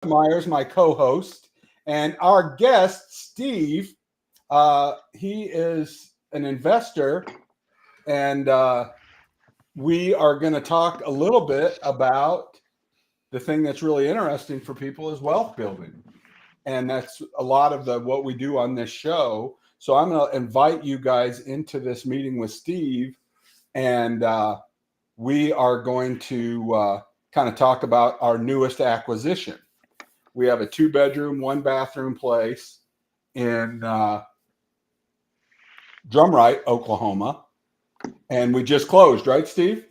Myers, my co-host, and our guest, Steve. He is an investor, and we are going to talk a little bit about the thing that's really interesting for people is wealth building, and that's a lot of the what we do on this show. So I'm going to invite you guys into this meeting with Steve, and we are going to kind of talk about our newest acquisition. We have a 2-bedroom, 1-bathroom place in Drumright, Oklahoma. And we just closed, right, Steve?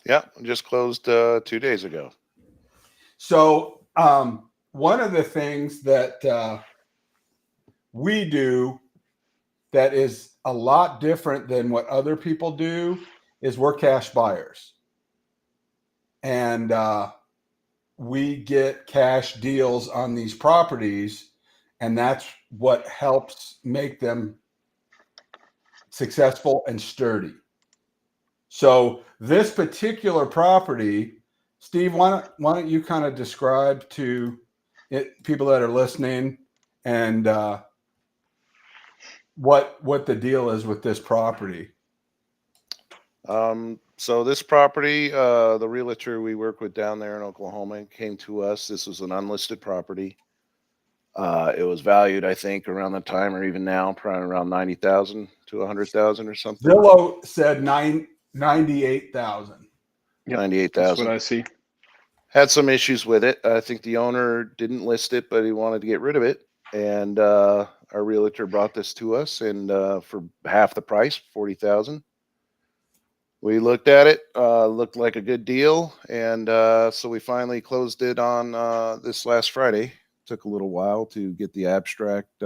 Yeah, just closed 2 days ago. So one of the things that we do that is a lot different than what other people do is we're cash buyers. And we get cash deals on these properties, and that's what helps make them successful and sturdy. So this particular property, Steve, why don't you kind of describe to people that are listening and what the deal is with this property? So this property, the realtor we work with down there in Oklahoma came to us. This was an unlisted property. It was valued, I think, around the time or even now, probably around 90,000 to 100,000 or something. Zillow said 98,000. Yep, 98,000. That's what I see. Had some issues with it. I think the owner didn't list it, but he wanted to get rid of it. And our realtor brought this to us, and for half the price, 40,000. We looked at it, looked like a good deal, and so we finally closed it on this last Friday. Took a little while to get the abstract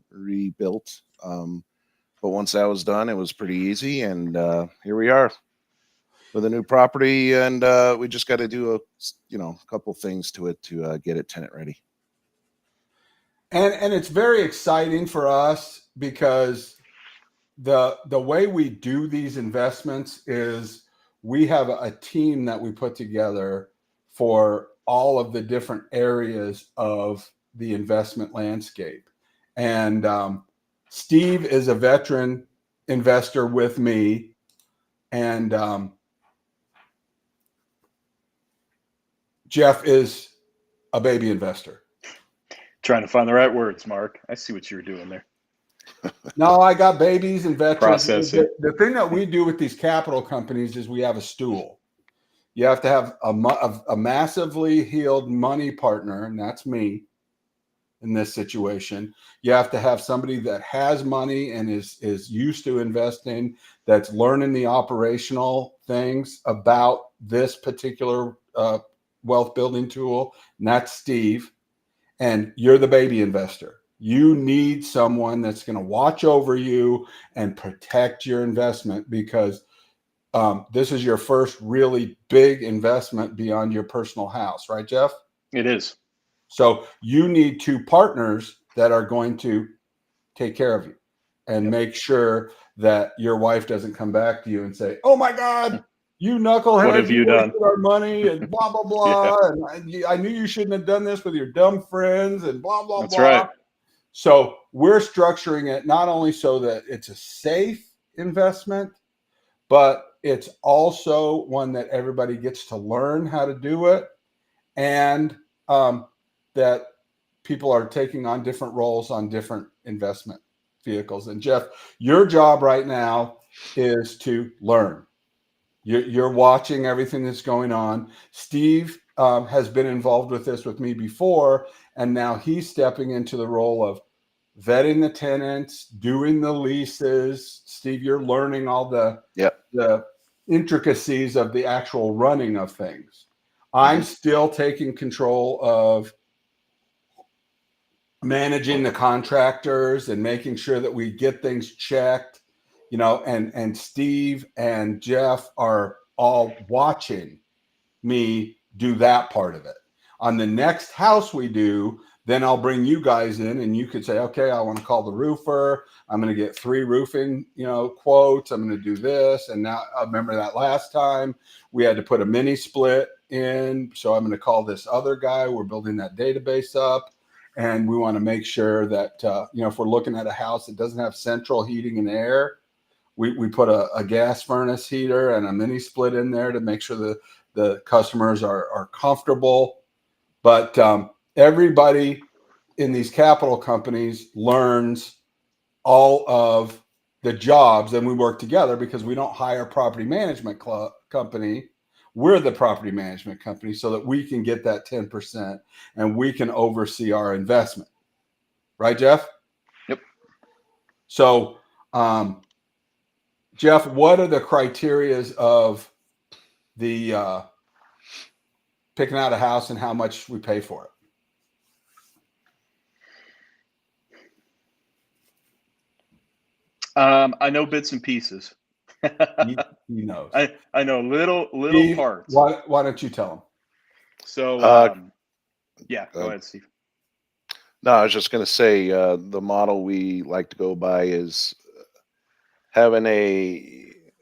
rebuilt, but once that was done, it was pretty easy, and here we are with a new property, and we just got to do a couple things to it to get it tenant ready. And it's very exciting for us because the way we do these investments is we have a team that we put together for all of the different areas of the investment landscape. And Steve is a veteran investor with me, and Jeff is a baby investor. Trying to find the right words, Mark. I see what you were doing there. No, I got babies and veterans. Processing. The thing that we do with these capital companies is we have a stool. You have to have a massively healed money partner, and that's me in this situation. You have to have somebody that has money and is used to investing, that's learning the operational things about this particular wealth building tool, and that's Steve. And you're the baby investor. You need someone that's going to watch over you and protect your investment because this is your first really big investment beyond your personal house, right, Jeff? It is. So you need 2 partners that are going to take care of you and make sure that your wife doesn't come back to you and say, "Oh my God, you knucklehead, What have you done? wasted our money and blah, blah, blah. And I knew you shouldn't have done this with your dumb friends and blah, blah, That's blah." right. So we're structuring it not only so that it's a safe investment, but it's also one that everybody gets to learn how to do it, and that people are taking on different roles on different investment vehicles. And Jeff, your job right now is to learn. You're watching everything that's going on. Steve has been involved with this with me before, and now he's stepping into the role of vetting the tenants, doing the leases. Steve, you're learning all the intricacies of the actual running of things. I'm still taking control of managing the contractors and making sure that we get things checked, and Steve and Jeff are all watching me do that part of it. On the next house we do, then I'll bring you guys in and you could say, okay, I want to call the roofer. I'm going to get 3 roofing, quotes. I'm going to do this. And now I remember that last time we had to put a mini split in. So I'm going to call this other guy. We're building that database up. And we want to make sure that, if we're looking at a house that doesn't have central heating and air, we put a gas furnace heater and a mini split in there to make sure the customers are comfortable. But everybody in these capital companies learns all of the jobs, and we work together because we don't hire a property management company. We're the property management company so that we can get that 10% and we can oversee our investment. Right, Jeff? Yep. So, Jeff, what are the criterias of the picking out a house and how much we pay for it? I know bits and pieces. He knows. I know little Steve, parts. Why don't you tell him? So, yeah, go ahead, Steve. No, I was just going to say the model we like to go by is having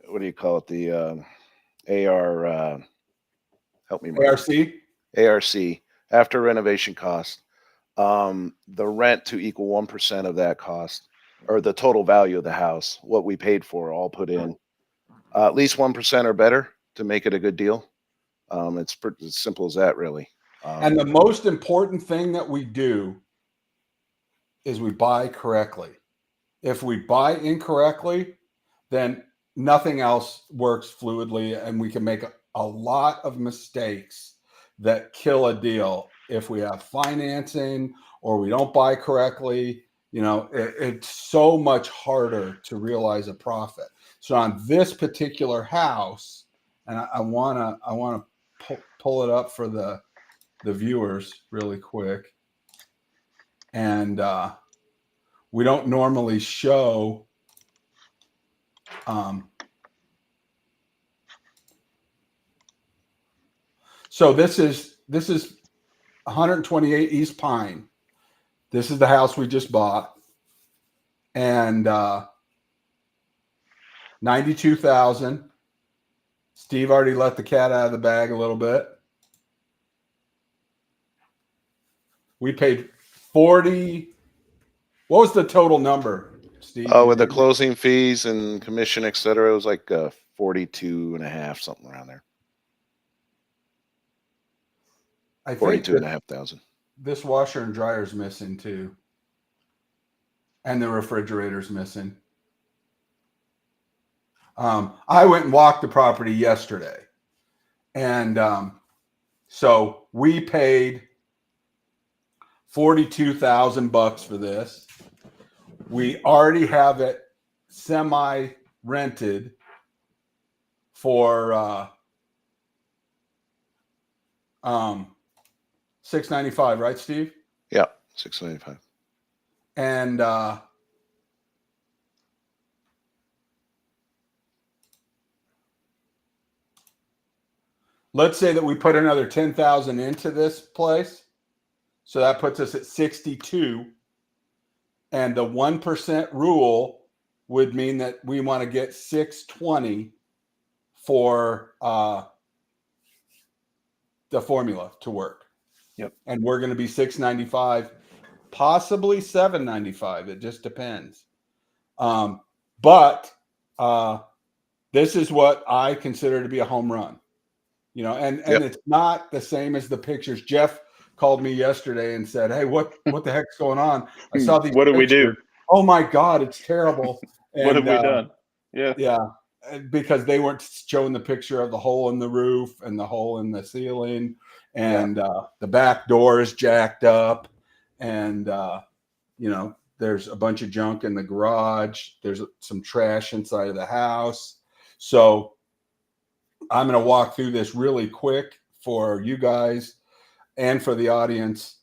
what do you call it? The AR, help me, Mark. ARC, after renovation cost. The rent to equal 1% of that cost, or the total value of the house, what we paid for, all put in. At least 1% or better to make it a good deal. It's as simple as that, really. And the most important thing that we do is we buy correctly. If we buy incorrectly, then nothing else works fluidly, and we can make a lot of mistakes that kill a deal if we have financing or we don't buy correctly. It's so much harder to realize a profit. So on this particular house, and I want to pull it up for the viewers really quick. And we don't normally show so this is 128 East Pine. This is the house we just bought, and 92,000. Steve already let the cat out of the bag a little bit. We paid 40. What was the total number, Steve? With the closing fees and commission, et cetera, it was like 42 and a half, something around there. I think 42,500. This washer and dryer is missing too. And the refrigerator's missing. I went and walked the property yesterday. And so we paid $42,000 for this. We already have it semi-rented for $695, right, Steve? Yeah, $695. And let's say that we put another 10,000 into this place. So that puts us at 62. And the 1% rule would mean that we want to get 620 for the formula to work. Yep. And we're going to be 695, possibly 795. It just depends. But this is what I consider to be a home run. And Yep. It's not the same as the pictures. Jeff called me yesterday and said, "Hey, what the heck's going on? I saw these. What did we do? Oh my God, it's terrible." And, what have we done? Yeah, because they weren't showing the picture of the hole in the roof and the hole in the ceiling, and the back door is jacked up, and there's a bunch of junk in the garage. There's some trash inside of the house. So I'm going to walk through this really quick for you guys and for the audience.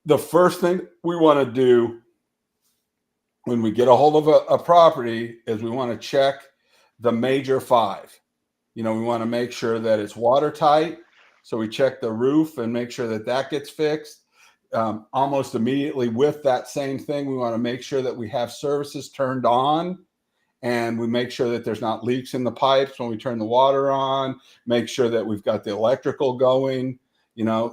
The first thing we want to do when we get a hold of a property is we want to check the major 5. We want to make sure that it's watertight, So we check the roof and make sure that that gets fixed. Almost immediately with that same thing, we want to make sure that we have services turned on, and we make sure that there's not leaks in the pipes when we turn the water on, make sure that we've got the electrical going,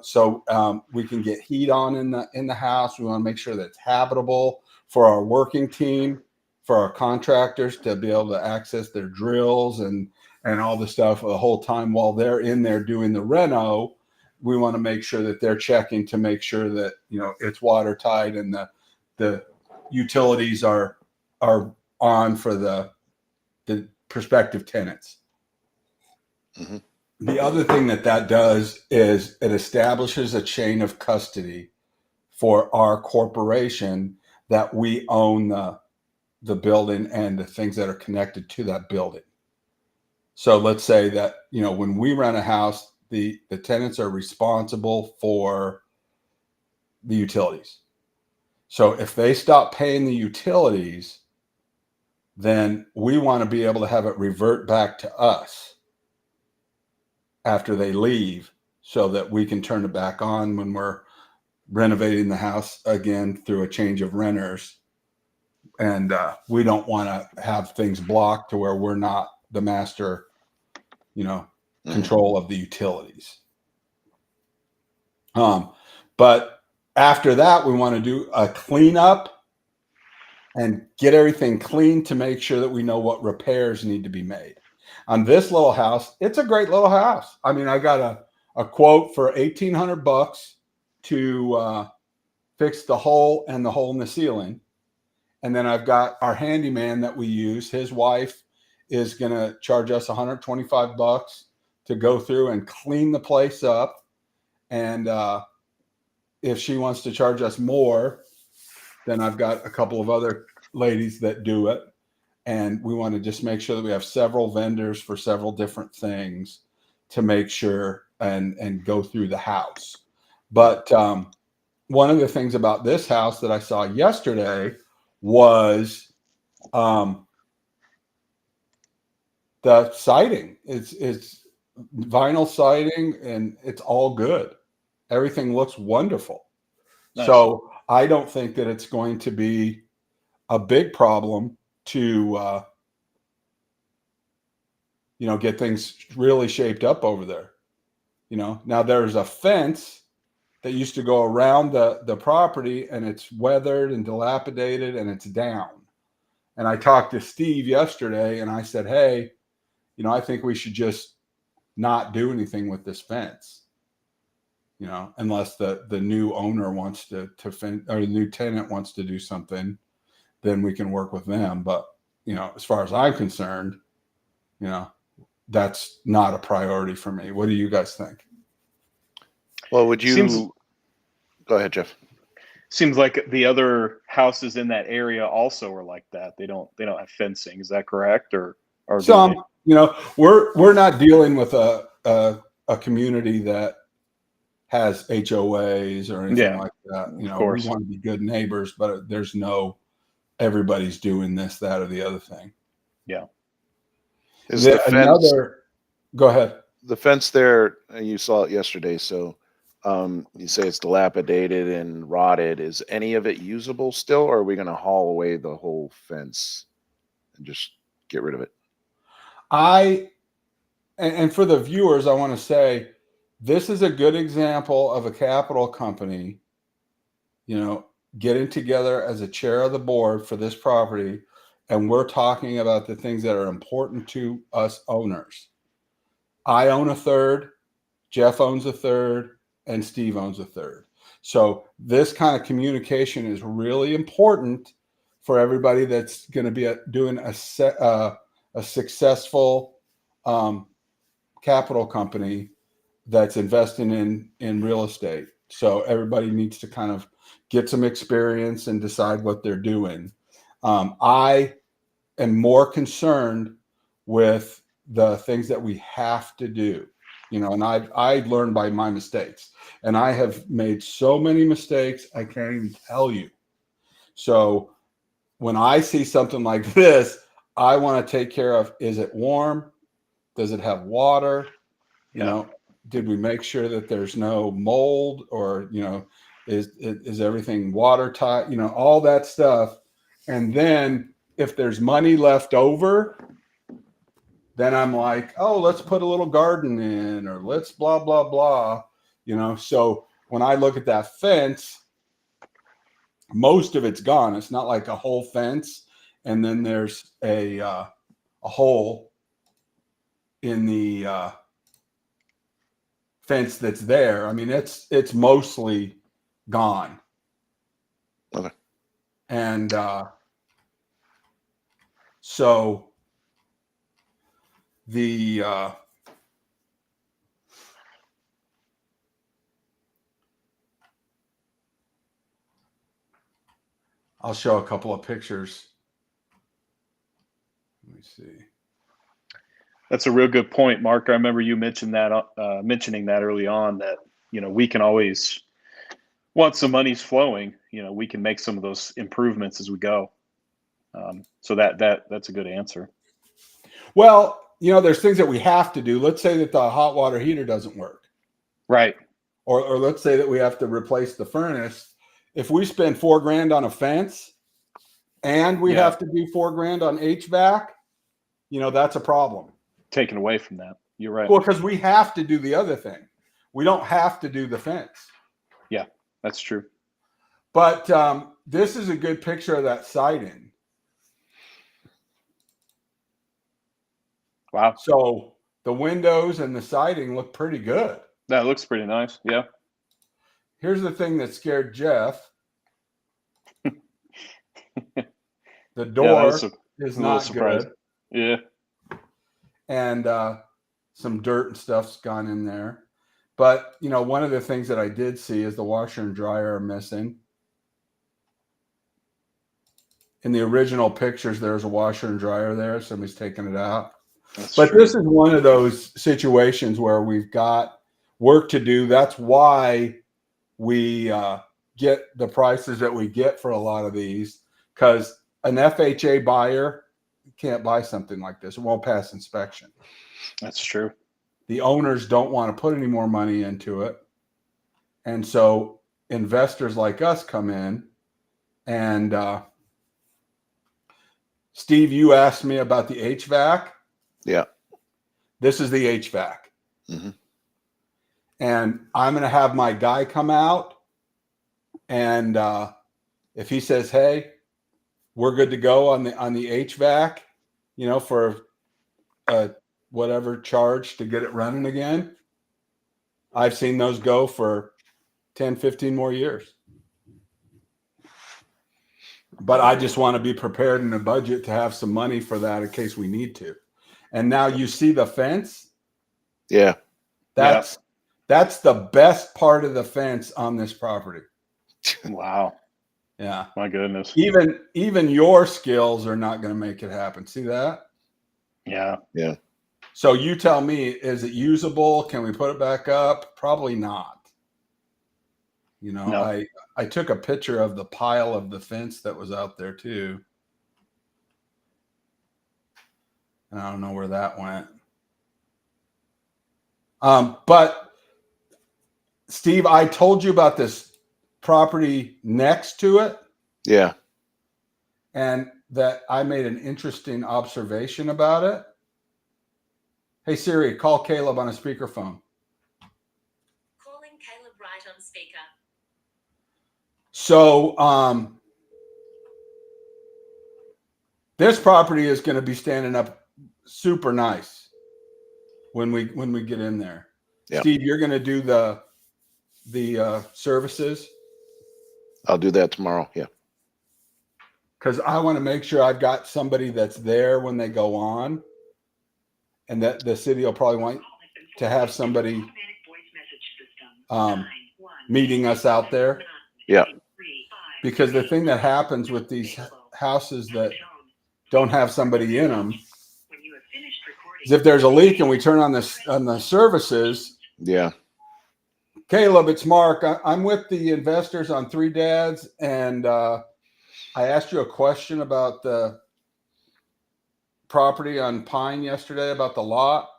so we can get heat on in the house. We want to make sure that it's habitable for our working team, for our contractors to be able to access their drills and all the stuff the whole time while they're in there doing the reno. We want to make sure that they're checking to make sure that it's watertight and the utilities are on for the prospective tenants. Mm-hmm. The other thing that does is it establishes a chain of custody for our corporation that we own the building and the things that are connected to that building. So let's say that, when we rent a house, the tenants are responsible for the utilities. So if they stop paying the utilities, then we want to be able to have it revert back to us after they leave so that we can turn it back on when we're renovating the house again through a change of renters. And we don't want to have things blocked to where we're not the master, control of the utilities. But after that, we want to do a cleanup and get everything clean to make sure that we know what repairs need to be made. On this little house, it's a great little house. I mean, I got a quote for $1,800 to fix the hole and the hole in the ceiling. And then I've got our handyman that we use. His wife is going to charge us $125 to go through and clean the place up. And if she wants to charge us more, then I've got a couple of other ladies that do it. And we want to just make sure that we have several vendors for several different things to make sure and go through the house. But one of the things about this house that I saw yesterday was the siding. It's vinyl siding and it's all good. Everything looks wonderful. Nice. So I don't think that it's going to be a big problem to get things really shaped up over there. Now there's a fence that used to go around the property, and it's weathered and dilapidated and it's down. And I talked to Steve yesterday and I said, hey, I think we should just not do anything with this fence, unless the new owner wants to fence, or the new tenant wants to do something, then we can work with them. But, as far as I'm concerned, that's not a priority for me. What do you guys think? Well, would you go ahead, Jeff? Seems like the other houses in that area also are like that. They don't have fencing. Is that correct? Or some, we're not dealing with a community that has HOAs or anything like that. We want to be good neighbors, but there's no everybody's doing this, that, or the other thing. Yeah. Is the fence, go ahead. The fence there, you saw it yesterday. So you say it's dilapidated and rotted. Is any of it usable still, or are we going to haul away the whole fence and just get rid of it? And for the viewers, I want to say this is a good example of a capital company, getting together as a chair of the board for this property. And we're talking about the things that are important to us owners. I own a third, Jeff owns a third, and Steve owns a third. So this kind of communication is really important for everybody that's going to be doing a successful capital company that's investing in real estate. So everybody needs to kind of get some experience and decide what they're doing. I am more concerned with the things that we have to do, and I learned by my mistakes, and I have made so many mistakes I can't even tell you. So when I see something like this, I want to take care of, is it warm? Does it have water? did we make sure that there's no mold, or, is everything watertight, all that stuff. And then if there's money left over, then I'm like, oh, let's put a little garden in, or let's blah, blah, blah, So when I look at that fence, most of it's gone. It's not like a whole fence and then there's a hole in the fence that's there. I mean, it's mostly gone. Okay. And so the I'll show a couple of pictures. Let me see. That's a real good point, Mark. I remember you mentioning that early on, that, we can always, once the money's flowing, we can make some of those improvements as we go. So that's a good answer. Well, there's things that we have to do. Let's say that the hot water heater doesn't work. Right. Or let's say that we have to replace the furnace. If we spend $4,000 on a fence and we have to do $4,000 on HVAC, that's a problem. Taken away from that. You're right. Well, because we have to do the other thing. We don't have to do the fence. Yeah, that's true. But this is a good picture of that siding. Wow. So the windows and the siding look pretty good. That looks pretty nice. Yeah. Here's the thing that scared Jeff. The door is not good. Yeah. And some dirt and stuff's gone in there. But, one of the things that I did see is the washer and dryer are missing. In the original pictures, there's a washer and dryer there. Somebody's taken it out. But this is one of those situations where we've got work to do. That's why we get the prices that we get for a lot of these, because an FHA buyer can't buy something like this. It won't pass inspection. That's true. The owners don't want to put any more money into it. And so investors like us come in. And Steve, you asked me about the HVAC. Yeah. This is the HVAC. Mm-hmm. And I'm going to have my guy come out. And if he says, hey, we're good to go on the HVAC, for whatever charge to get it running again. I've seen those go for 10, 15 more years. But I just want to be prepared in the budget to have some money for that in case we need to. And now you see the fence. Yeah. That's the best part of the fence on this property. Wow. Yeah. My goodness. Even your skills are not going to make it happen. See that? Yeah. Yeah. So you tell me, is it usable? Can we put it back up? Probably not. No. I took a picture of the pile of the fence that was out there too. And I don't know where that went. But Steve, I told you about this property next to it. Yeah. And that I made an interesting observation about it. Hey Siri, call Caleb on a speakerphone. Calling Caleb right on speaker. So this property is going to be standing up super nice when we get in there. Yep. Steve, you're going to do the services. I'll do that tomorrow. Yeah. Because I want to make sure I've got somebody that's there when they go on, and that the city will probably want to have somebody meeting us out there. Yeah. Because the thing that happens with these houses that don't have somebody in them is if there's a leak and we turn on the services. Yeah. Caleb, it's Mark. I'm with the investors on Three Dads, and I asked you a question about the property on Pine yesterday about the lot.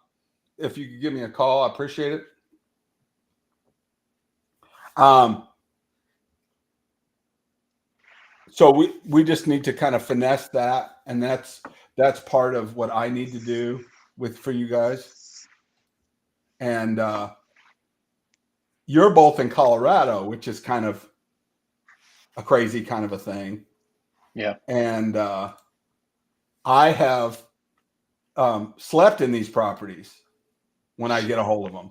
If you could give me a call, I appreciate it. So we just need to kind of finesse that, and that's part of what I need to do for you guys. And you're both in Colorado, which is kind of a crazy kind of a thing. Yeah. And I have slept in these properties when I get a hold of them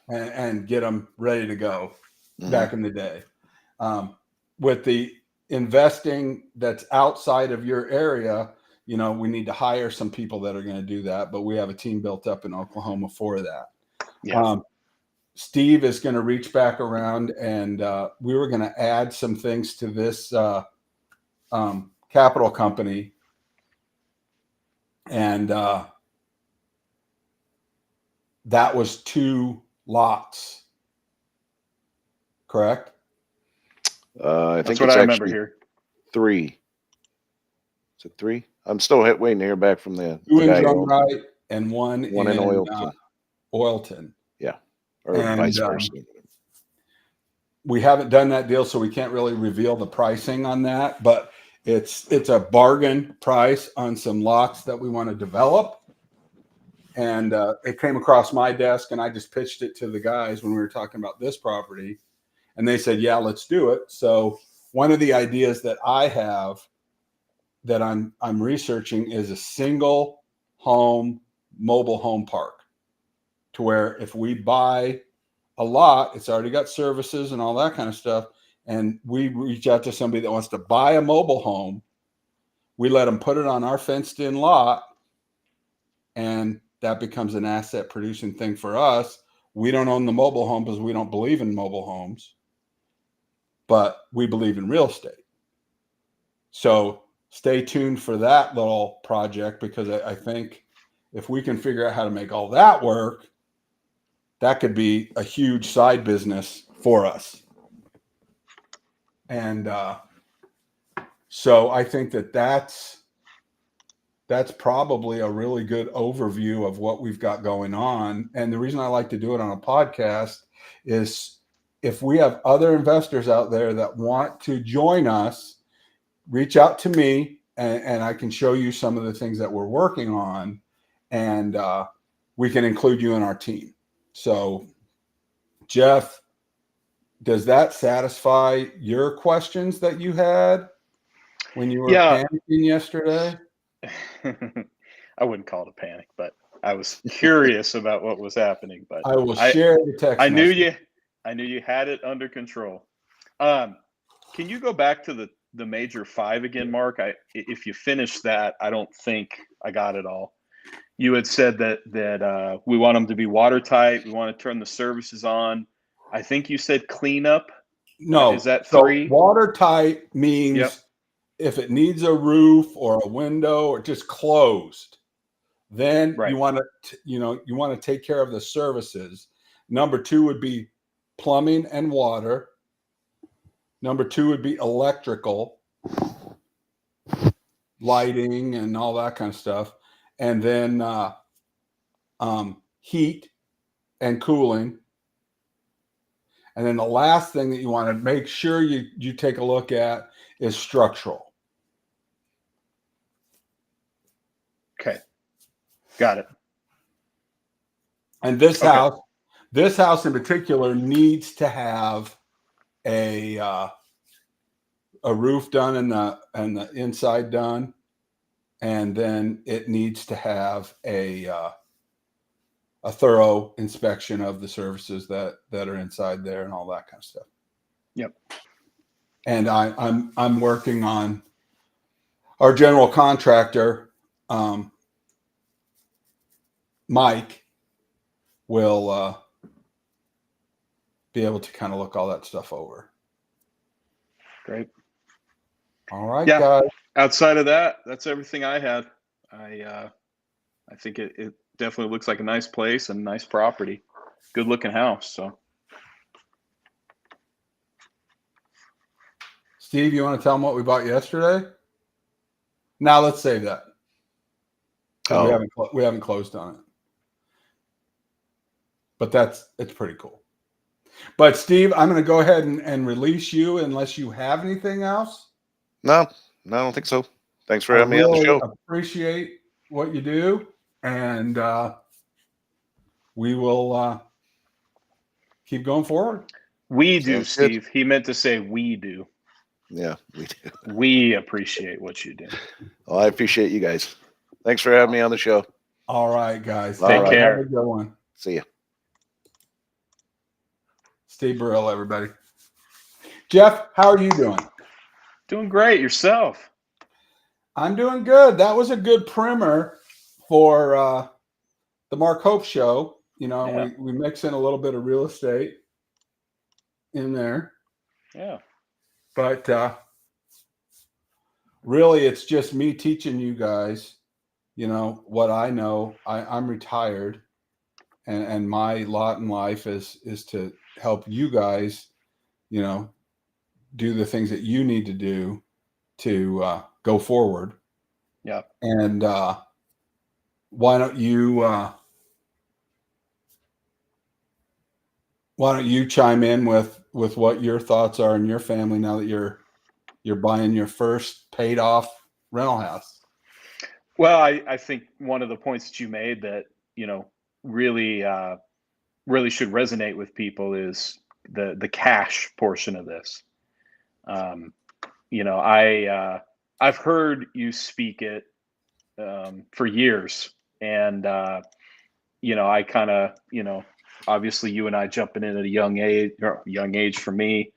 and get them ready to go back in the day. With the investing that's outside of your area, you know, we need to hire some people that are going to do that, but we have a team built up in Oklahoma for that. Yeah. Steve is going to reach back around, and we were going to add some things to this capital company. And that was 2 lots, correct? I think That's what it's I remember actually here. 3. Is it 3? I'm still waiting to hear back from the 2 in guy. Drumright and one in in Oilton. Oilton. Yeah. Or And, vice versa. We haven't done that deal, so we can't really reveal the pricing on that, but it's a bargain price on some lots that we want to develop. And it came across my desk, and I just pitched it to the guys when we were talking about this property, and they said, yeah, let's do it. So one of the ideas that I have that I'm researching is a single home mobile home park, to where if we buy a lot, it's already got services and all that kind of stuff, and we reach out to somebody that wants to buy a mobile home, we let them put it on our fenced in lot, and that becomes an asset producing thing for us. We don't own the mobile home because we don't believe in mobile homes, but we believe in real estate. So stay tuned for that little project, because I think if we can figure out how to make all that work, that could be a huge side business for us. And so I think that's probably a really good overview of what we've got going on. And the reason I like to do it on a podcast is if we have other investors out there that want to join us, reach out to me, and I can show you some of the things that we're working on, and we can include you in our team. So, Jeff, does that satisfy your questions that you had when you were panicking yesterday? I wouldn't call it a panic, but I was curious about what was happening. But I will share the text. I knew you had it under control. Can you go back to the major 5 again, Mark? If you finish that, I don't think I got it all. You had said that we want them to be watertight. We want to turn the services on. I think you said cleanup. No, is that 3? So watertight means if it needs a roof or a window or just closed, then you want to take care of the services. Number 2 would be plumbing and water. Number 2 would be electrical, lighting, and all that kind of stuff. And then heat and cooling. And then the last thing that you want to make sure you take a look at is structural. Okay. Got it. And this house in particular needs to have a roof done and the inside done, and then it needs to have a thorough inspection of the services that are inside there and all that kind of stuff. Yep. And I'm working on our general contractor, Mike, will be able to kind of look all that stuff over. Great. All right, guys. Outside of that, that's everything I had. I think it definitely looks like a nice place and nice property. Good looking house. So, Steve, you want to tell them what we bought yesterday? Now let's save that. We haven't closed on it, but it's pretty cool. But Steve, I'm going to go ahead and release you unless you have anything else. No, I don't think so. Thanks for I having me on the really show. appreciate what you do, and we will keep going forward. We do, Sounds good. Steve. He meant to say we do. Yeah, we do. We appreciate what you do. Well, I appreciate you guys. Thanks for having me on the show. All right, guys. All Take right. care. Have a good one. See ya. Steve Burrell, everybody. Jeff, how are you doing? Doing great. Yourself? I'm doing good. That was a good primer for the Mark Hope Show. You know, Yeah. we mix in a little bit of real estate in there, Yeah. but really it's just me teaching you guys, you know, what I know. I'm retired, and my lot in life is to help you guys, you know, do the things that you need to do to go forward. Yeah. And why don't you chime in with what your thoughts are in your family now that you're buying your first paid off rental house? Well, I think one of the points that you made that, you know, really really should resonate with people is the cash portion of this. You know, I've heard you speak it for years, and you know, I kind of, you know, obviously you and I jumping in at a young age for me.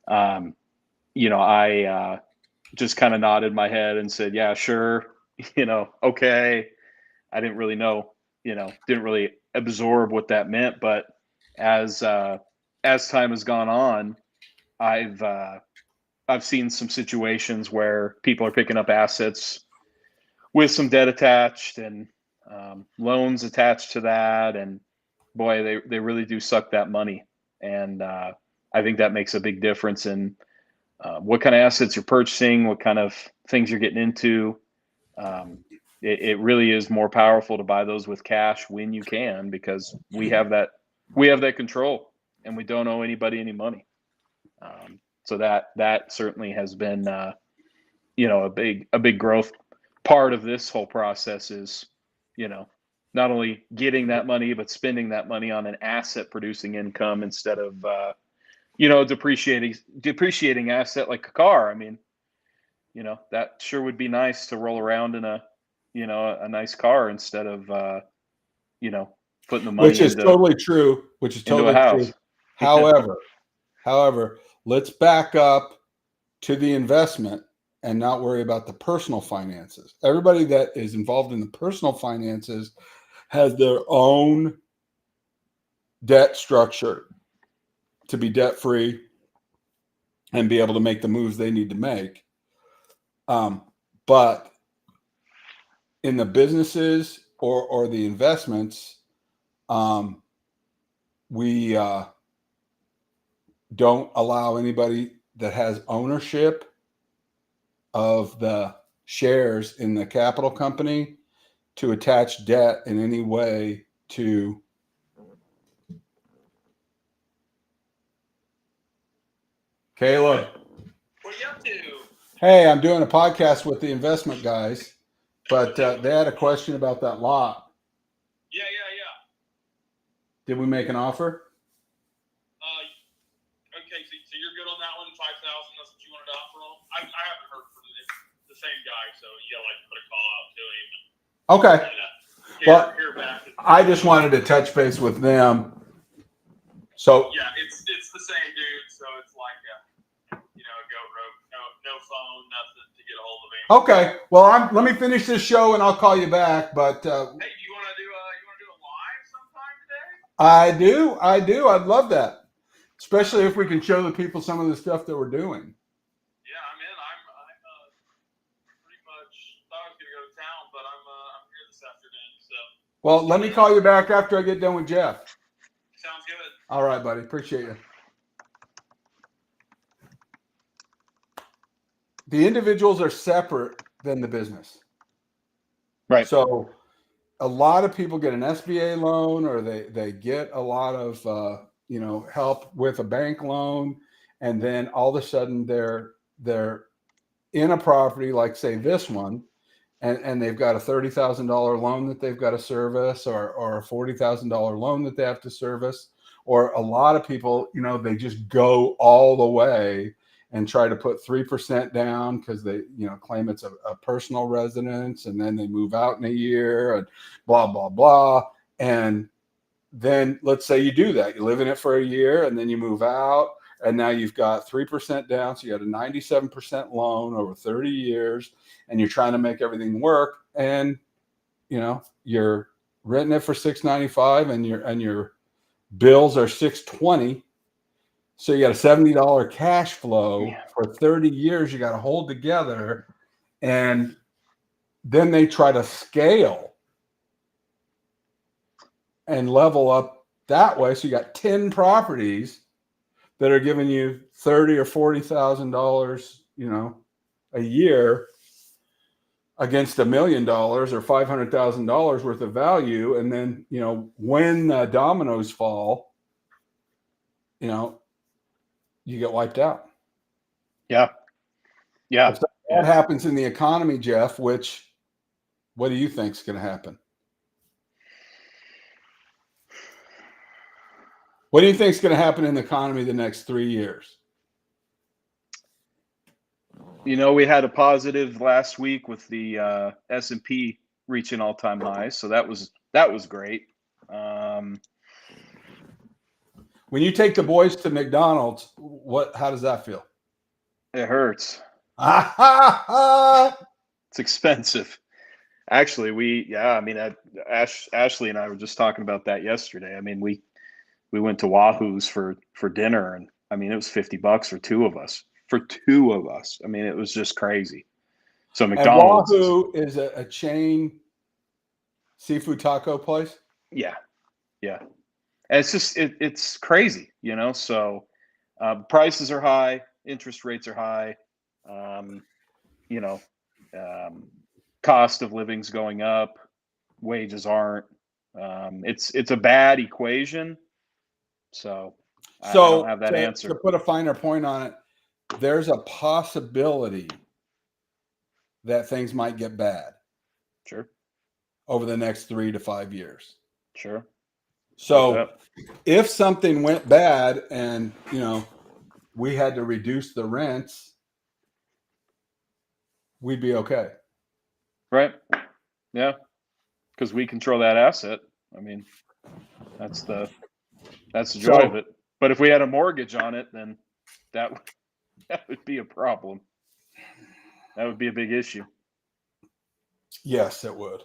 You know, I just kind of nodded my head and said, yeah, sure. You know, okay. I didn't really know, you know, didn't really absorb what that meant. But as time has gone on, I've seen some situations where people are picking up assets with some debt attached and loans attached to that, and boy, they really do suck that money. And I think that makes a big difference in what kind of assets you're purchasing, what kind of things you're getting into. It really is more powerful to buy those with cash when you can, because we have that control, and we don't owe anybody any money. So that certainly has been you know, a big growth part of this whole process is, you know, not only getting that money but spending that money on an asset producing income instead of you know, depreciating asset like a car. I mean, you know, that sure would be nice to roll around in a, you know, a nice car instead of you know, putting the money Which is into totally true. into a house. However, let's back up to the investment and not worry about the personal finances. Everybody that is involved in the personal finances has their own debt structure to be debt free and be able to make the moves they need to make. But in the businesses or the investments, we don't allow anybody that has ownership of the shares in the capital company to attach debt in any way to Caleb. What are you up to? Hey, I'm doing a podcast with the investment guys, but they had a question about that lot. Yeah. Did we make an offer? Okay, so you're good on that one, 5,000. That's what you wanted to offer on. I haven't heard from the same guy, so yeah, like put a call out to him. Okay. And, Well, hear back. I just wanted to touch base with them. So Yeah, it's the same dude, so it's like you know, a goat rope, no phone, nothing to get a hold of him. okay. Well, let me finish this show and I'll call you back. But Hey, do you want to do a live sometime today? I do. I'd love that, especially if we can show the people some of the stuff that we're doing. Yeah, I'm in. I'm pretty much thought I was gonna go to town, but I'm here this afternoon. So Well, let me call you back after I get done with Jeff. sounds good. All right, buddy. Appreciate you. The individuals are separate than the business. Right. So a lot of people get an SBA loan or they get a lot of help with a bank loan, and then all of a sudden they're in a property like, say, this one, and they've got a $30,000 loan that they've got to service, or a $40,000 loan that they have to service. Or a lot of people, they just go all the way and try to put 3% down because they, claim it's a personal residence, and then they move out in a year and blah, blah, blah. And then let's say you do that. You live in it for a year and then you move out, and now you've got 3% down. So you got a 97% loan over 30 years, and you're trying to make everything work. And, you're renting it for $695, and your bills are $620. So you got a $70 cash flow for 30 years. You got to hold together, and then they try to scale and level up that way. So you got 10 properties that are giving you $30,000 or $40,000, a year against $1 million or $500,000 worth of value. And then, when dominoes fall, you get wiped out. Yeah. If that happens in the economy, Jeff, what do you think is going to happen? What do you think is going to happen in the economy the next 3 years? We had a positive last week with the S&P reaching all-time highs, so that was great. When you take the boys to McDonald's, how does that feel? It hurts. It's expensive. Actually, Ashley and I were just talking about that yesterday. I mean, we went to Wahoo's for dinner, and it was $50 for two of us. I mean, it was just crazy. So McDonald's, and Wahoo is a chain seafood taco place. Yeah. And it's just it's crazy, So prices are high, interest rates are high. Cost of living's going up, wages aren't. It's a bad equation. So I don't have that answer. To put a finer point on it, there's a possibility that things might get bad. Sure. Over the next 3 to 5 years. Sure. So if something went bad and, we had to reduce the rents, we'd be okay. Right. Yeah. Because we control that asset. That's the joy of it. But if we had a mortgage on it, then that would be a problem. That would be a big issue. Yes, it would.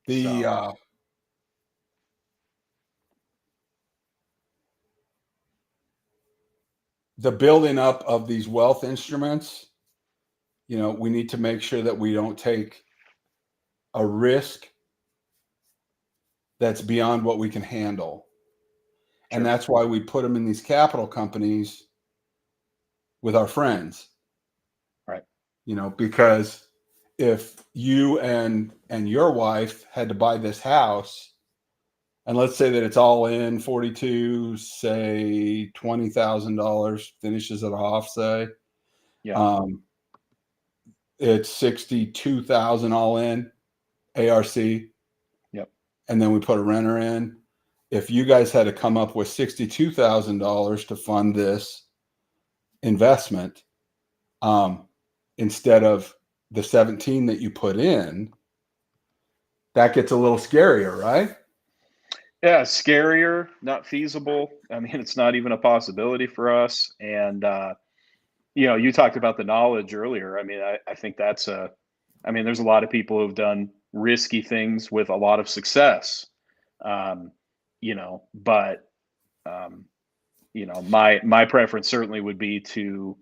The building up of these wealth instruments, we need to make sure that we don't take a risk that's beyond what we can handle. Sure. And that's why we put them in these capital companies with our friends. Right. Because if you and your wife had to buy this house, and let's say that it's all in 42, say $20,000 finishes it off, say, it's 62,000 all in ARC. Yep. And then we put a renter in. If you guys had to come up with $62,000 to fund this investment, instead of the 17 that you put in, that gets a little scarier, right? Yeah, scarier, not feasible. It's not even a possibility for us. And, you talked about the knowledge earlier. I think there's a lot of people who've done risky things with a lot of success, but, my preference certainly would be to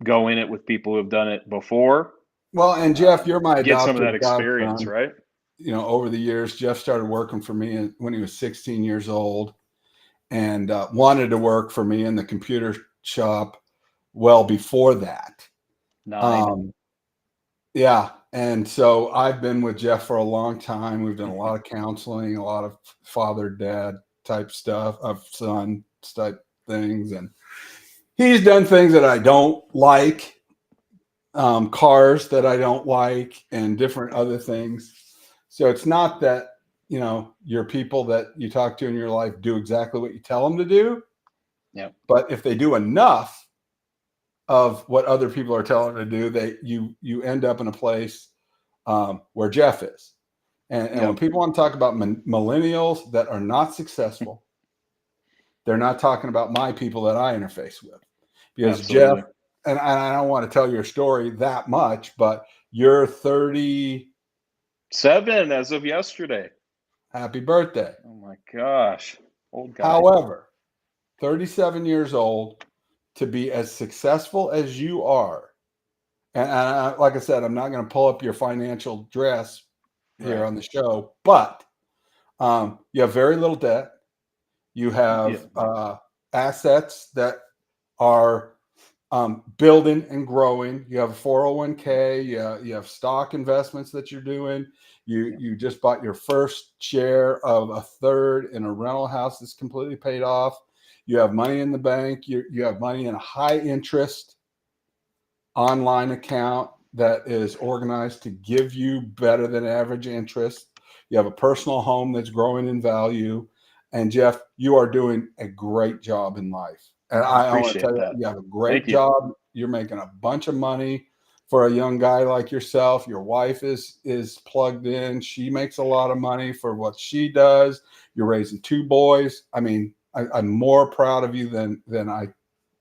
go in it with people who have done it before. Well, and Jeff, you're my get some of that experience, right? Over the years, Jeff started working for me when he was 16 years old, and wanted to work for me in the computer shop well before that. Yeah. And so I've been with Jeff for a long time. We've done a lot of counseling, a lot of father-dad type stuff, of son type things, and he's done things that I don't like, cars that I don't like, and different other things. So it's not that, your people that you talk to in your life do exactly what you tell them to do. Yeah. But if they do enough of what other people are telling them to do, you end up in a place where Jeff is. And Yep. when people want to talk about millennials that are not successful, they're not talking about my people that I interface with. Because Absolutely. Jeff, and I don't want to tell your story that much, but you're 30. 7 as of yesterday. Happy birthday. Oh my gosh. Old guy. However, 37 years old, to be as successful as you are, and like I said, I'm not going to pull up your financial dress here Right. on the show, but you have very little debt. You have assets that are building and growing. You have a 401k. You have stock investments that you're doing. You just bought your first share of a third in a rental house that's completely paid off. You have money in the bank. You have money in a high interest online account that is organized to give you better than average interest. You have a personal home that's growing in value. And Jeff, you are doing a great job in life. And I want to Appreciate tell you, that. you have a great Thank you. job. You're making a bunch of money for a young guy like yourself. Your wife is plugged in. She makes a lot of money for what she does. You're raising 2 boys. I mean, I'm more proud of you than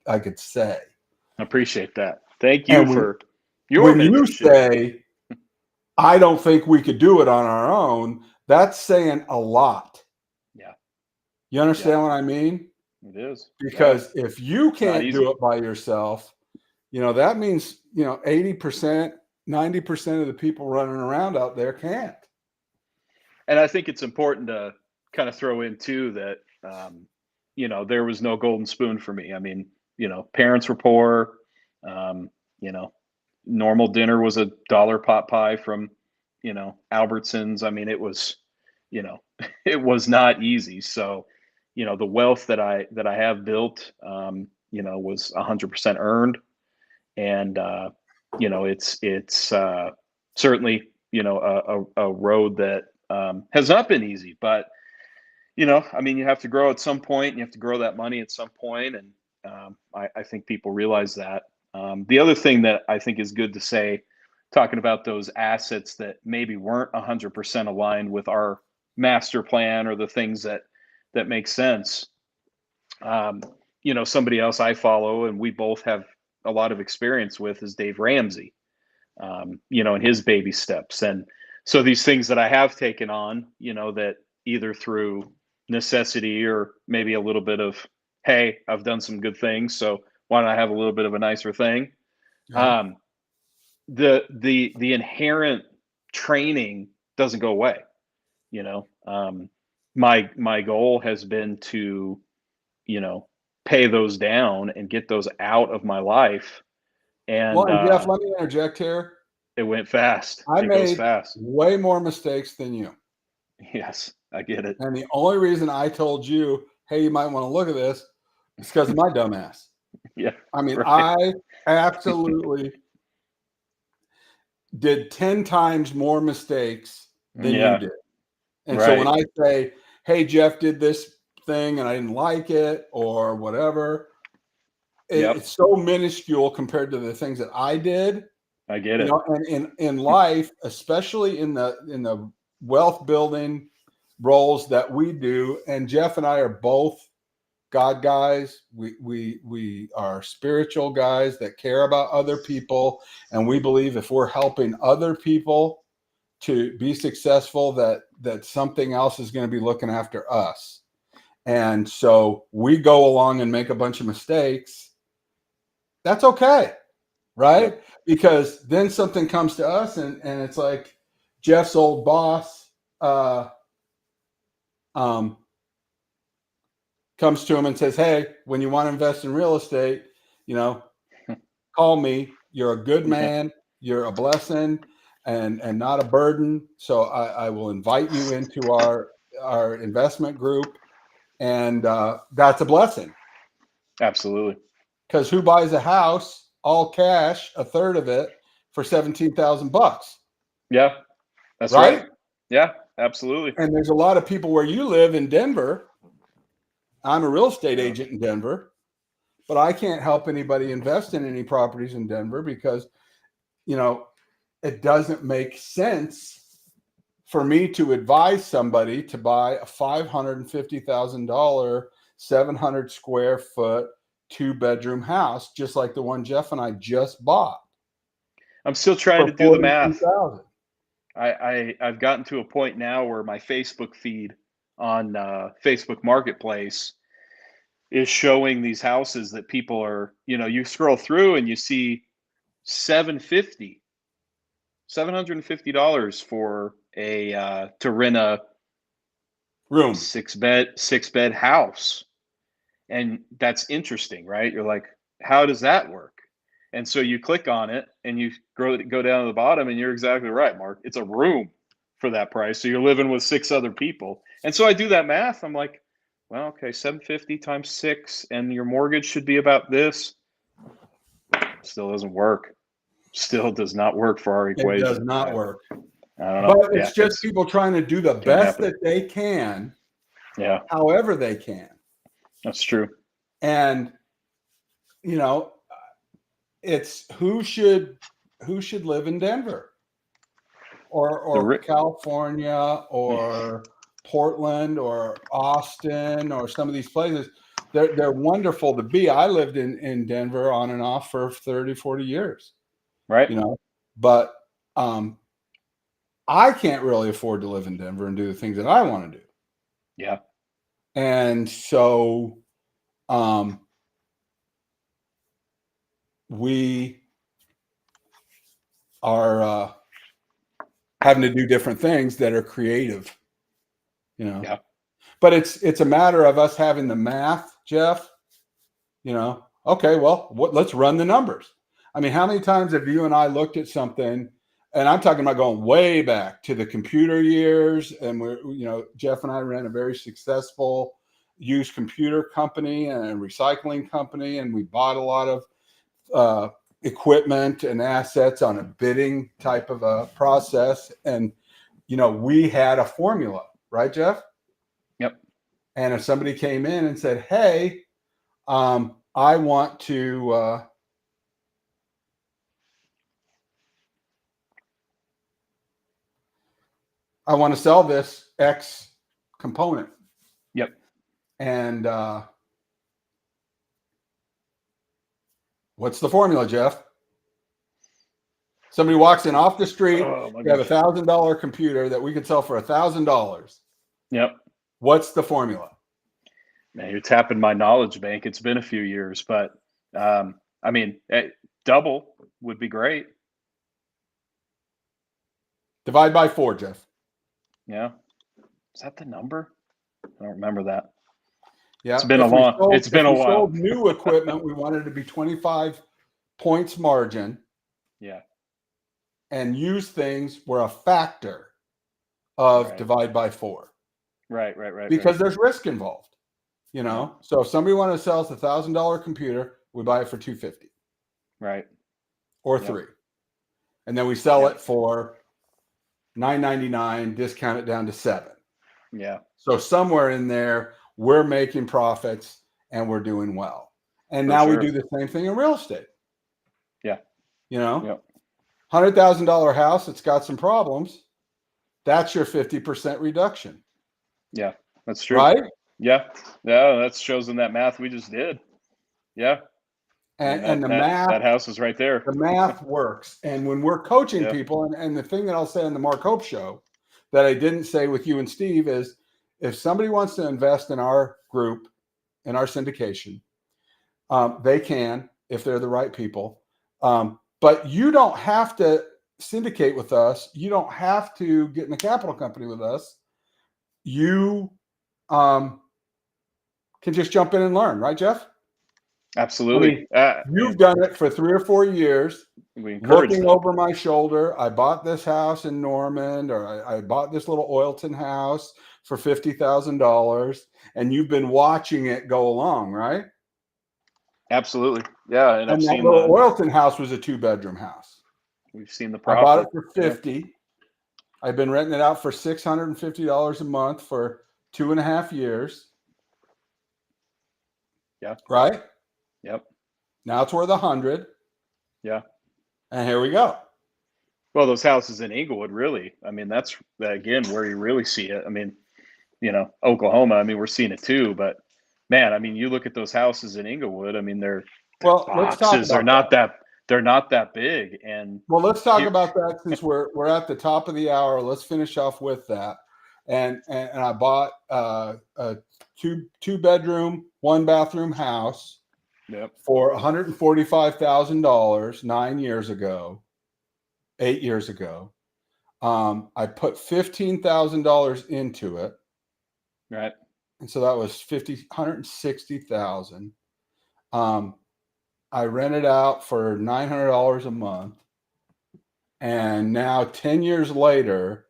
I could say. I appreciate that. Thank you And for your when you mentorship. say, I don't think we could do it on our own, that's saying a lot. Yeah. You understand what I mean? It is. Because if you can't easy. do it by yourself, that means, 80%, 90% of the people running around out there can't. And I think it's important to kind of throw in too that, there was no golden spoon for me. I mean, parents were poor. Normal dinner was $1 pot pie from, Albertsons. I mean, it was, it was not easy. So, the wealth that I have built, was 100% earned. And, it's certainly, a road that has not been easy, but, I mean, you have to grow at some point, and you have to grow that money at some point. And I think people realize that. The other thing that I think is good to say, talking about those assets that maybe weren't 100% aligned with our master plan or the things that make sense. Somebody else I follow and we both have a lot of experience with is Dave Ramsey, and his baby steps. And so these things that I have taken on, that either through necessity or maybe a little bit of, hey, I've done some good things, so why don't I have a little bit of a nicer thing? Yeah. The inherent training doesn't go away. My goal has been to, pay those down and get those out of my life. And Jeff, let me interject here. It went fast. I It goes made fast. way more mistakes than you. Yes, I get it. And the only reason I told you, hey, you might want to look at this, is because of my dumbass. Yeah. I mean, right. I absolutely did 10 times more mistakes than you did. And so when I say, hey, Jeff did this thing and I didn't like it or whatever, it's so minuscule compared to the things that I did. I get it. And in life, especially in the wealth building roles that we do, and Jeff and I are both God guys. We are spiritual guys that care about other people, and we believe if we're helping other people to be successful, that something else is going to be looking after us. And so we go along and make a bunch of mistakes. That's okay, right? Yep. Because then something comes to us, and it's like Jeff's old boss comes to him and says, hey, when you want to invest in real estate, call me. You're a good man. You're a blessing and not a burden. So I will invite you into our investment group. And that's a blessing, Absolutely. because who buys a house all cash, a third of it, for $17,000? Yeah, that's Right? right. Yeah, absolutely. And there's a lot of people where you live in Denver. I'm a real estate agent in Denver, but I can't help anybody invest in any properties in Denver because, it doesn't make sense for me to advise somebody to buy a $550,000, 700 square foot, 2-bedroom house, just like the one Jeff and I just bought. I'm still trying to For do the math. $42,000. I've gotten to a point now where my Facebook feed on Facebook Marketplace is showing these houses that people are, you scroll through and you see $750 for a to rent a Room. six bed house. And that's interesting, right? You're like, how does that work? And so you click on it and you go down to the bottom, and you're exactly right, Mark. It's a room for that price. So you're living with 6 other people. And so I do that math. I'm like, well, okay, 750 times 6, and your mortgage should be about this. Still doesn't work. Still does not work for our equation. It does not work. I don't know. But it's just people trying to do the best that they can, Yeah, however they can. that's true. And it's who should live in Denver or California or Portland or Austin or some of these places. They're wonderful to be. I lived in Denver on and off for 30, 40 years. Right. But I can't really afford to live in Denver and do the things that I want to do. Yeah. And so we are having to do different things that are creative, Yeah. But it's a matter of us having the math, Jeff. Okay, well, let's run the numbers. I mean, how many times have you and I looked at something, and I'm talking about going way back to the computer years, and Jeff and I ran a very successful used computer company and a recycling company, and we bought a lot of equipment and assets on a bidding type of a process. And, we had a formula, right, Jeff? Yep. And if somebody came in and said, hey, I want to, sell this X component. Yep. And what's the formula, Jeff? Somebody walks in off the street. We have $1,000 computer that we could sell for $1,000. Yep. What's the formula? Man, you're tapping my knowledge bank. It's been a few years, but double would be great. Divide by 4, Jeff. Yeah. Is that the number? I don't remember that. Yeah. It's been a while. Sold new equipment, we wanted it to be 25 points margin. Yeah. And used things were a factor of divide by 4. Right. Because there's risk involved, So if somebody wanted to sell us $1,000 computer, we buy it for $250. Right. Or $3. And then we sell it for $9.99, discount it down to $7. Yeah. So somewhere in there, we're making profits and we're doing well. And now we do the same thing in real estate. Yeah. Yep. $100,000 house that's got some problems. That's your 50% reduction. Yeah, that's true. Right? Yeah. That shows in that math we just did. Yeah. And the math, that house is right there. The math works. And when we're coaching people, and the thing that I'll say on the Mark Hope show that I didn't say with you and Steve is, if somebody wants to invest in our group, in our syndication, they can, if they're the right people. But you don't have to syndicate with us. You don't have to get in a capital company with us. You can just jump in and learn, right, Jeff? Absolutely. You've done it for 3 or 4 years. We encourage looking them. over my shoulder. I bought this house in Norman, or I bought this little Oilton house for $50,000, and you've been watching it go along, right? Absolutely. Yeah. And I've And that seen little the, Oilton house was a 2-bedroom house. we've seen the I bought profit. it for Yeah. 50. I've been renting it out for $650 a month for 2.5 years. Yeah. Right? Yep. Now it's worth 100. Yeah. And here we go. Well, those houses in Inglewood, really. I mean, that's again where you really see it. I mean, Oklahoma. I mean, we're seeing it too. But man, I mean, you look at those houses in Inglewood. I mean, they're Well, let's talk boxes. They're about not they're not that big. And Well, let's talk here- about that since we're at the top of the hour. Let's finish off with that. And I bought a two-bedroom, 1-bathroom house yep. for $145,000 8 years ago. I put $15,000 into it, Right. and so that was $160,000. I rented out for $900 a month, and now 10 years later,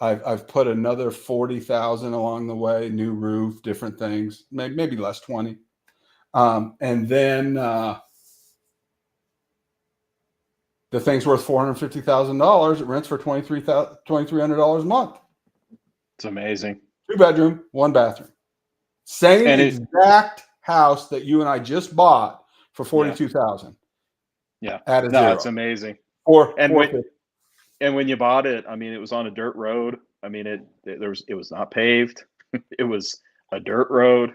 I've put another 40,000 along the way, new roof, different things, maybe less 20, and then the thing's worth $450,000. It rents for $2,300 a month. It's amazing. 2-bedroom, 1-bathroom, same And exact house that you and I just bought for $42,000. Yeah. At a No, zero. it's amazing. Or And $450,000. when you bought it, I mean, it was on a dirt road. I mean, it was not paved. It was a dirt road.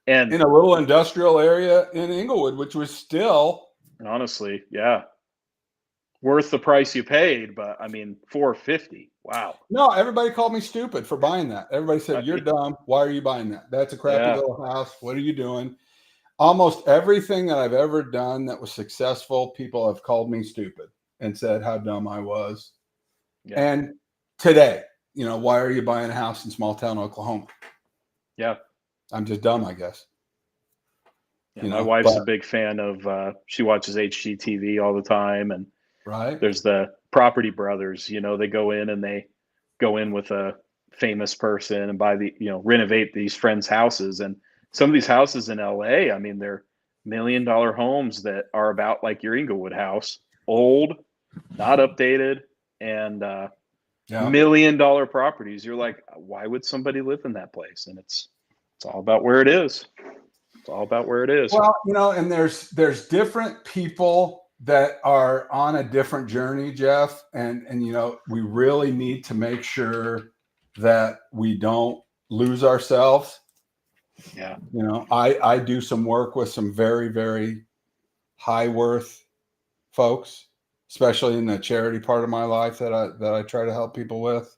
And in a little industrial area in Inglewood, which was still honestly, yeah, worth the price you paid. But I mean, $450. Wow. no. Everybody called me stupid for buying that. Everybody said, "You're dumb. Why are you buying that? That's a crappy Yeah. little house. What are you doing?" Almost everything that I've ever done that was successful, people have called me stupid and said how dumb I was. Yeah. And today, why are you buying a house in small town Oklahoma? Yeah. I'm just dumb, I guess. Yeah, You my know, wife's a but- big fan of. She watches HGTV all the time, and Right? there's the Property Brothers. They go in and they go in with a famous person and buy renovate these friends' houses. And some of these houses in LA, I mean, they're $1 million homes that are about like your Inglewood house, old, not updated, and Yeah. $1 million properties. You're like, why would somebody live in that place? And it's all about where it is. It's all about where it is. Well, and there's different people that are on a different journey, Jeff, and we really need to make sure that we don't lose ourselves. Yeah. I do some work with some very, very high worth folks, especially in the charity part of my life that I try to help people with.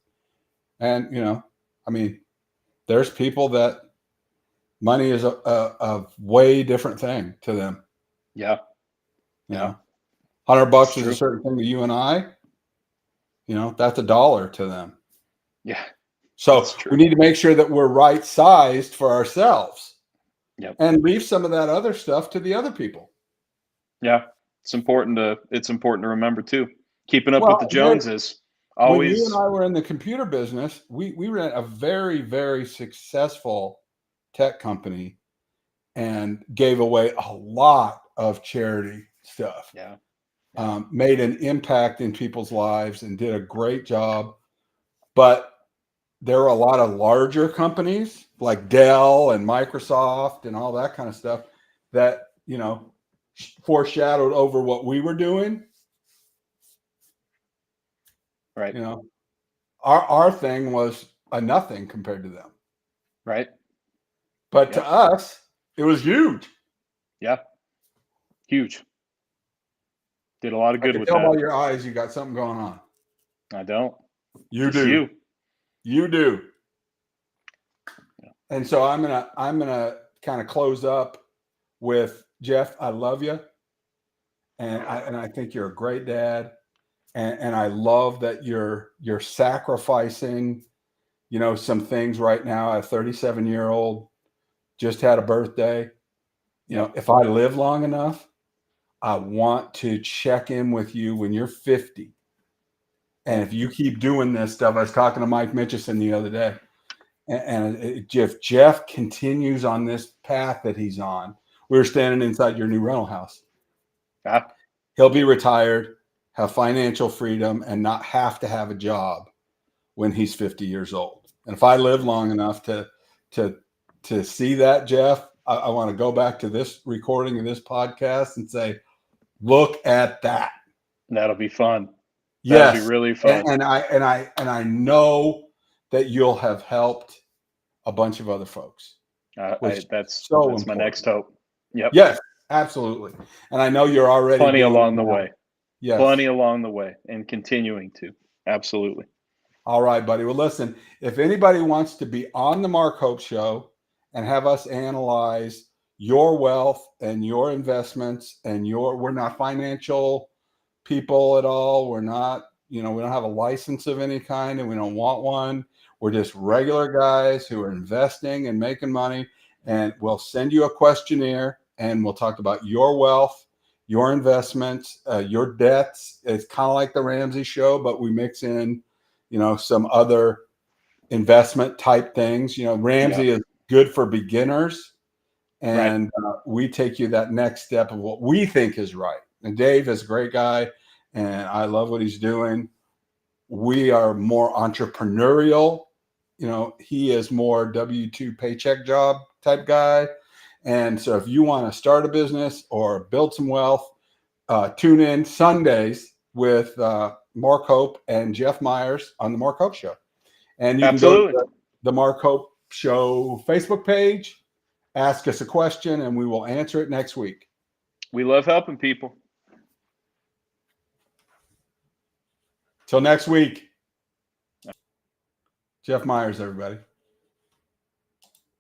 And I mean, there's people that money is a way different thing to them. Yeah. $100 is true. a certain thing to you and I. That's $1 to them. Yeah. So That's true. we need to make sure that we're right sized for ourselves. Yep. And leave some of that other stuff to the other people. Yeah. It's important to remember too. Keeping up Well, with the Joneses. When Always. you and I were in the computer business, we ran a very, very successful tech company and gave away a lot of charity stuff. Yeah. Made an impact in people's lives and did a great job. But there are a lot of larger companies like Dell and Microsoft and all that kind of stuff that, foreshadowed over what we were doing. Right. Our thing was a nothing compared to them. Right. But Yeah. to us, it was huge. Yeah. Huge. Did a lot of I good can with tell that. by your eyes you got something going on. I don't. You Just do. You do. Yeah. And so I'm gonna kind of close up with Jeff. I love you, and I think you're a great dad, and I love that you're sacrificing, some things right now. A 37-year-old just had a birthday. If I live long enough, I want to check in with you when you're 50. And if you keep doing this stuff, I was talking to Mike Mitchison the other day, if Jeff continues on this path that he's on, we were standing inside your new rental house. Ah, He'll be retired, have financial freedom, and not have to have a job when he's 50 years old. And if I live long enough to see that, Jeff, I want to go back to this recording of this podcast and say, look at that. that'll be fun. Yes, That'll be really fun. and I know that you'll have helped a bunch of other folks. That's so my important. next hope. Yep. Yes, absolutely. And I know you're already Plenty doing along the that. way. Yes. Plenty along the way, and continuing to. Absolutely. All right, buddy. Well, listen, if anybody wants to be on the Mark Hope Show and have us analyze your wealth and your investments and we're not financial people at all. We're not, we don't have a license of any kind and we don't want one. We're just regular guys who are investing and making money. And we'll send you a questionnaire and we'll talk about your wealth, your investments, your debts. It's kind of like the Ramsey Show, but we mix in, some other investment type things. Ramsey is good for beginners. And we take you that next step of what we think is right. And Dave is a great guy, and I love what he's doing. We are more entrepreneurial. He is more W-2 paycheck job type guy. And so if you want to start a business or build some wealth, tune in Sundays with Mark Hope and Jeff Myers on the Mark Hope Show. And you Absolutely. can go to the Mark Hope Show Facebook page, ask us a question, and we will answer it next week. We love helping people. Till next week. Jeff Myers, everybody.